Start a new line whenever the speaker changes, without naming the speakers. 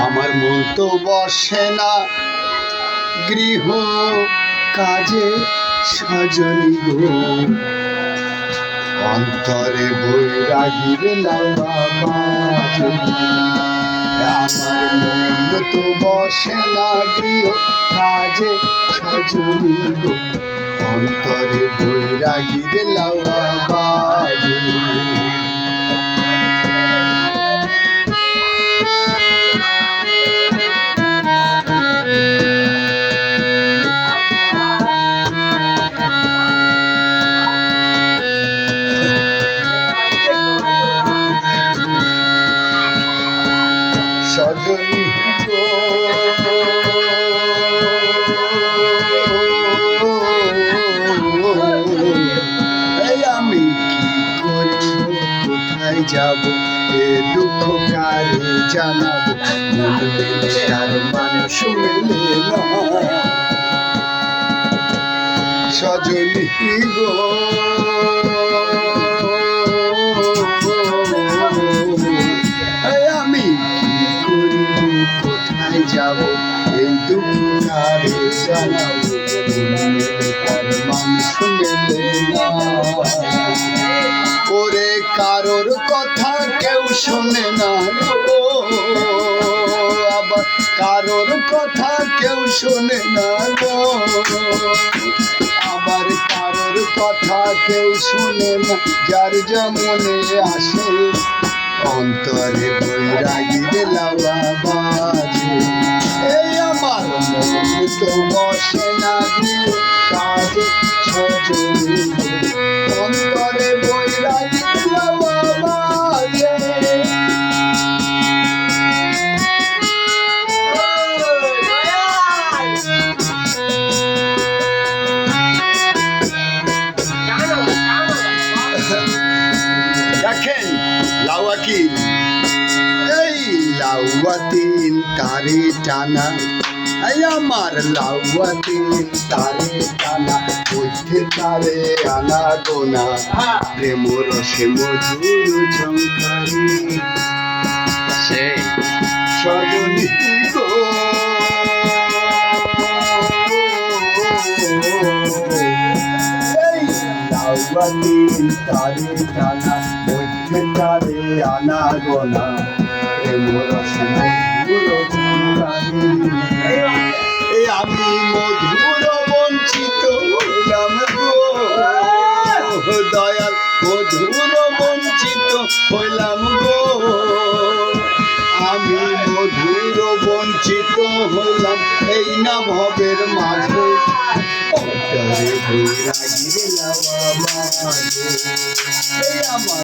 আমার মন তো বসে না গৃহ কাজে সজনী গো, অন্তরে বৈরাগীর লাউয়া বাজে। আমার মন তো বসে না গৃহ কাজে সজনী গো, অন্তরে বৈরাগীর লাউয়া বাজে। সজনী গো আমি কি করিব, কোথায় যাব, এ দুঃখ কারে জানাবো, মন মেলে আর মানুষ মেলে না। সজনী গো আমি কি করিব, কোথায় যাব, এই দুঃখ কারে জানাবো, তার মানুষ মেলে না। ওরে কারোর কথা কেউ শোনে না গো, আবার কারোর কথা কেউ শোনে না গো, আবার কারোর কথা কেউ শোনে না। যার যেমনে আসে অন্তরে বৈরাগীর লাউয়া বাজে। এই আমার মন তো বসে না গৃহ কাজে সজনী গো, অন্তরে বৈরাগীর লাউয়া বাজে। দেখেন লাউয়া কি, এই লাউয়া তিন তারে টানা, এই আমার লাউয়া তিন তারে টানা, মধ্যে তারে আনা গোনা, প্রেম রসে মধুর ঝংকারি। সেই সজনী গো এই লাউয়া তিন তারে টানা, মধ্যে তারে আনা গোনা, প্রেম রসে মধুর ঝংকারি। আমি মধুর বঞ্চিত হইলাম গো দয়াল, মধুর বঞ্চিত হইলাম গো, আমি মধুর বঞ্চিত হইলাম এই না ভবের মাঝে, অন্তরে বৈরাগীর লাউয়া বাজে।